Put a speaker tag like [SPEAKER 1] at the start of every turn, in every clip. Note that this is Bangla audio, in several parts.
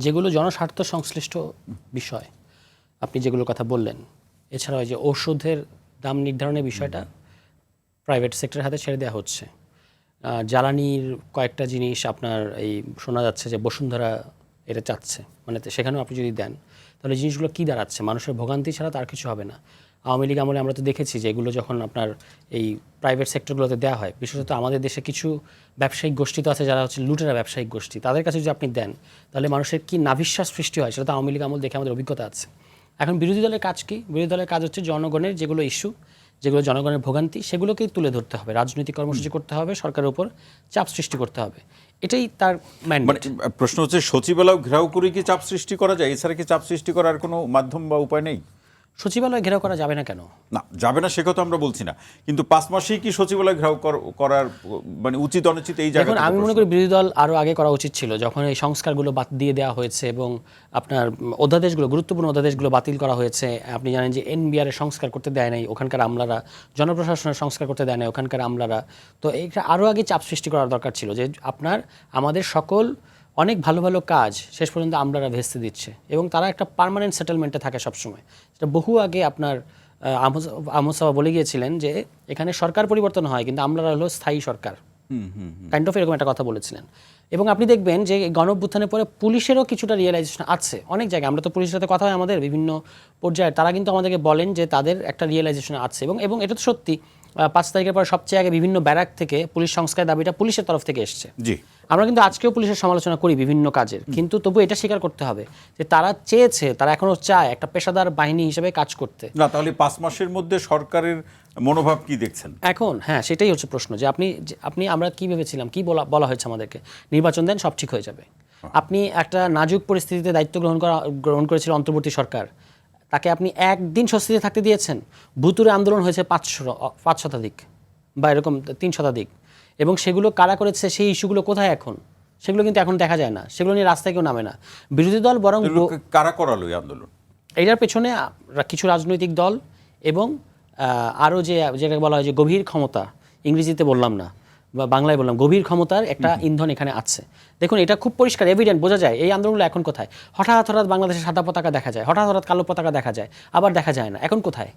[SPEAKER 1] যেগুলো জনস্বার্থ সংশ্লিষ্ট বিষয় আপনি যেগুলোর কথা বললেন, এছাড়াও যে ওষুধের দাম নির্ধারণের বিষয়টা প্রাইভেট সেক্টরের হাতে ছেড়ে দেওয়া হচ্ছে। জ্বালানির কয়েকটা জিনিস আপনার এই শোনা যাচ্ছে যে বসুন্ধরা এটা চাচ্ছে, মানে সেখানেও আপনি যদি দেন তাহলে জিনিসগুলো কী দাঁড়াচ্ছে? মানুষের ভোগান্তি ছাড়া তার কিছু হবে না। আওয়ামী লীগ আমলে আমরা তো দেখেছি যে এগুলো যখন আপনার এই প্রাইভেট সেক্টরগুলোতে দেওয়া হয়, বিশেষত আমাদের দেশে কিছু ব্যবসায়িক গোষ্ঠী তো আছে যারা হচ্ছে লুটেরা ব্যবসায়িক গোষ্ঠী, তাদের কাছে যদি আপনি দেন তাহলে মানুষের কি নাভিশ্বাস সৃষ্টি হয় সেটা তো আওয়ামী লীগ আমল দেখে আমাদের অভিজ্ঞতা আছে। এখন বিরোধী দলের কাজ কি? বিরোধী দলের কাজ হচ্ছে জনগণের যেগুলো ইস্যু, যেগুলো জনগণের ভোগান্তি, সেগুলোকেই তুলে ধরতে হবে, রাজনৈতিক কর্মসূচি করতে হবে, সরকারের উপর চাপ সৃষ্টি করতে হবে, এটাই তার ম্যান্ডেট।
[SPEAKER 2] প্রশ্ন হচ্ছে সচিবালয় ঘেরাও করে কি চাপ সৃষ্টি করা যায়? এছাড়া কি চাপ সৃষ্টি করার কোনো মাধ্যম বা উপায় নেই?
[SPEAKER 1] সচিবালয় ঘেরাও করা যাবে না কেন?
[SPEAKER 2] না, যাবে না সে কথা আমরা বলছি না, কিন্তু 5 মাসেই কি সচিবালয় ঘেরাও করার মানে উচিত অনুচিত এই জায়গায়?
[SPEAKER 1] আমি মনে করি বিরোধী দল আরও আগে করা উচিত ছিল, যখন এই সংস্কারগুলো বাদ দিয়ে দেওয়া হয়েছে এবং আপনার অধ্যাদেশগুলো, গুরুত্বপূর্ণ অধ্যাদেশগুলো বাতিল করা হয়েছে। আপনি জানেন যে এনবিআর এর সংস্কার করতে দেয় নাই ওখানকার আমলারা, জনপ্রশাসনের সংস্কার করতে দেয় নাই ওখানকার আমলারা। তো এটা আরও আগে চাপ সৃষ্টি করার দরকার ছিল যে আপনার আমাদের সকল অনেক ভালো ভালো কাজ শেষ পর্যন্ত আমলারা ভেস্তে দিচ্ছে এবং তারা একটা পার্মানেন্ট সেটেলমেন্টে থাকে সবসময়। সেটা বহু আগে আপনার আহমদ সাবা বলে গিয়েছিলেন যে এখানে সরকার পরিবর্তন হয় কিন্তু আমলারা হলো স্থায়ী সরকার, কাইন্ড অফ এরকম একটা কথা বলেছিলেন। এবং আপনি দেখবেন যে গণঅভ্যুত্থানের পরে পুলিশেরও কিছুটা রিয়েলাইজেশন আছে অনেক জায়গায়। আমরা তো পুলিশের সাথে কথা হয় আমাদের বিভিন্ন পর্যায়ে, তারা কিন্তু আমাদেরকে বলেন যে তাদের একটা রিয়েলাইজেশন আছে এবং এটা তো সত্যি। 5 তারিখের পর সবচেয়ে আগে বিভিন্ন ব্যারাক থেকে পুলিশ সংস্কার দাবিটা পুলিশের তরফ থেকে এসছে।
[SPEAKER 2] জি,
[SPEAKER 1] আমরা কিন্তু আজকেও পুলিশের সমালোচনা করি বিভিন্ন কাজের, কিন্তু তবু এটা স্বীকার করতে হবে যে তারা চেয়েছে, তারা এখনো চায় একটা পেশাদার বাহিনী হিসেবে কাজ করতে।
[SPEAKER 2] না, তাহলে 5 মাসের মধ্যে সরকারের মনোভাব কি দেখছেন
[SPEAKER 1] এখন? হ্যাঁ, সেটাই হচ্ছে প্রশ্ন যে আপনি আমরা কি ভেবেছিলাম, কি বলা হয়েছে আমাদেরকে, নির্বাচন দেন সব ঠিক হয়ে যাবে। আপনি একটা নাজুক পরিস্থিতিতে দায়িত্ব গ্রহণ করেছিল অন্তর্বর্তী সরকার, তাকে আপনি একদিন স্বস্তিতে থাকতে দিয়েছেন। ভুতুরে আন্দোলন হয়েছে 5 শতাধিক বা এরকম 3 শতাধিক, এবং সেগুলো কারা করেছে, সেই ইস্যুগুলো কোথায় এখন? সেগুলো কিন্তু এখন দেখা যায় না, সেগুলো নিয়ে রাস্তায় কেউ নামে না। বিরোধী দল বরং
[SPEAKER 2] কারা করালো এই আন্দোলন?
[SPEAKER 1] এটার পেছনে কিছু রাজনৈতিক দল এবং আরও যেটা বলা হয় যে গভীর ক্ষমতা, ইংরেজিতে বললাম না বা বাংলায় বললাম, গভীর ক্ষমতার একটা ইন্ধন এখানে আছে। দেখুন, এটা খুব পরিষ্কার এভিডেন্ট, বোঝা যায় এই আন্দোলনগুলো এখন কোথায়। হঠাৎ বাংলাদেশে সাদা পতাকা দেখা যায়, হঠাৎ কালো পতাকা দেখা যায়, আবার দেখা যায় না, এখন কোথায়?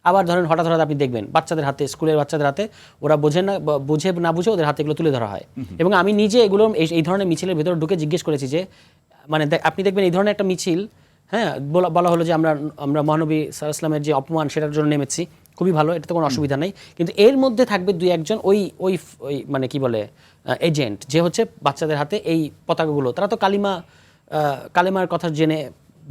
[SPEAKER 1] আবার ধরেন হঠাৎ আপনি দেখবেন বাচ্চাদের হাতে, স্কুলের বাচ্চাদের হাতে, ওরা বুঝে না বুঝে ওদের হাতে এগুলো তুলে ধরা হয়। এবং আমি নিজে এগুলো এই ধরনের মিছিলের ভেতরে ঢুকে জিজ্ঞেস করেছি যে মানে আপনি দেখবেন এই ধরনের একটা মিছিল, হ্যাঁ, বলা হলো যে আমরা মহানবী সাল্লাল্লাহু আলাইহি ওয়াসাল্লামের যে অপমান সেটার জন্য নেমেছি, খুবই ভালো, এটাতে কোনো অসুবিধা নেই। কিন্তু এর মধ্যে থাকবে 2-1 ওই মানে কি বলে এজেন্ট, যে হচ্ছে বাচ্চাদের হাতে এই পতাকাগুলো, তারা তো কালেমার কথা জেনে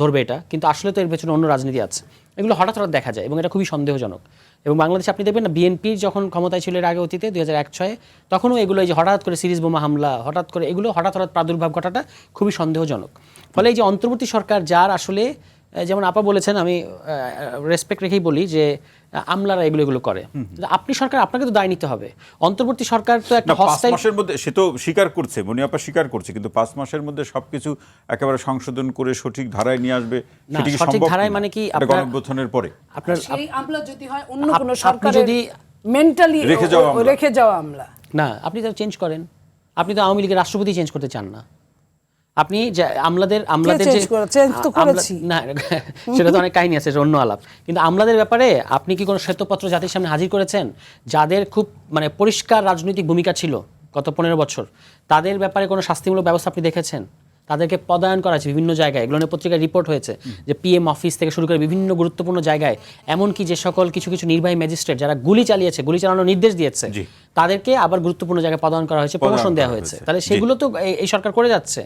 [SPEAKER 1] ধরবে এটা, কিন্তু আসলে তো এর পেছনে অন্য রাজনীতি আছে। এগুলো হঠাৎ দেখা যায় এবং এটা খুবই সন্দেহজনক। এবং বাংলাদেশে আপনি দেখবেন না, বিএনপির যখন ক্ষমতায় ছিল এর আগে অতীতে 2001-06, তখনও এগুলো এই যে হঠাৎ করে সিরিজ বোমা হামলা, হঠাৎ করে এগুলো হঠাৎ প্রাদুর্ভাব ঘটাটা খুবই সন্দেহজনক। ফলে এই যে অন্তর্বর্তী সরকার, যার আসলে যেমন আপা বলেছেন, আমি রেসপেক্ট রেখেই বলি যে আমলারা এগুলো করে, আপনি সরকার, আপনাকে তো দায় নিতে হবে। অন্তর্বর্তী সরকার তো একটা
[SPEAKER 2] 5 মাসের মধ্যে, সে তো স্বীকার করছে, মনিয়াপা স্বীকার করছে, কিন্তু 5 মাসের মধ্যে সবকিছু একেবারে সংশোধন করে সঠিক ধারায় নিয়ে আসবে, সেটা কি
[SPEAKER 1] সঠিক
[SPEAKER 2] সম্ভব?
[SPEAKER 1] ধারায় মানে কি,
[SPEAKER 2] গণঅভ্যুত্থানের পরে
[SPEAKER 3] আপনার সেই আমলা যদি হয় অন্য কোনো সরকার যদি মেন্টালি রেখে যাওয়া আমলা,
[SPEAKER 1] না, আপনি তো চেঞ্জ করেন। আপনি তো আওয়ামী লীগের রাষ্ট্রপতি চেঞ্জ করতে চান না। আপনি যে আমলাদের যে না, সেটা তো অনেক কাহিনী আছে, অন্য আলাপ। কিন্তু আমলাদের ব্যাপারে আপনি কি কোনো শ্বেতপত্র জাতির সামনে হাজির করেছেন, যাদের খুব মানে পরিষ্কার রাজনৈতিক ভূমিকা ছিল গত 15 বছর? তাদের ব্যাপারে কোনো শাস্তিমূলক ব্যবস্থা আপনি দেখেছেন? তাদেরকে পদায়ন করা হয়েছে বিভিন্ন জায়গায়, এগুলো নিয়ে পত্রিকায় রিপোর্ট হয়েছে যে পিএম অফিস থেকে শুরু করে বিভিন্ন গুরুত্বপূর্ণ জায়গায়, এমনকি যে সকল কিছু নির্বাহী ম্যাজিস্ট্রেট যারা গুলি চালানোর নির্দেশ দিয়েছে, তাদেরকে আবার গুরুত্বপূর্ণ জায়গায় পদায়ন করা হয়েছে, প্রমোশন দেওয়া হয়েছে। তাহলে সেগুলো তো এই সরকার করে যাচ্ছে।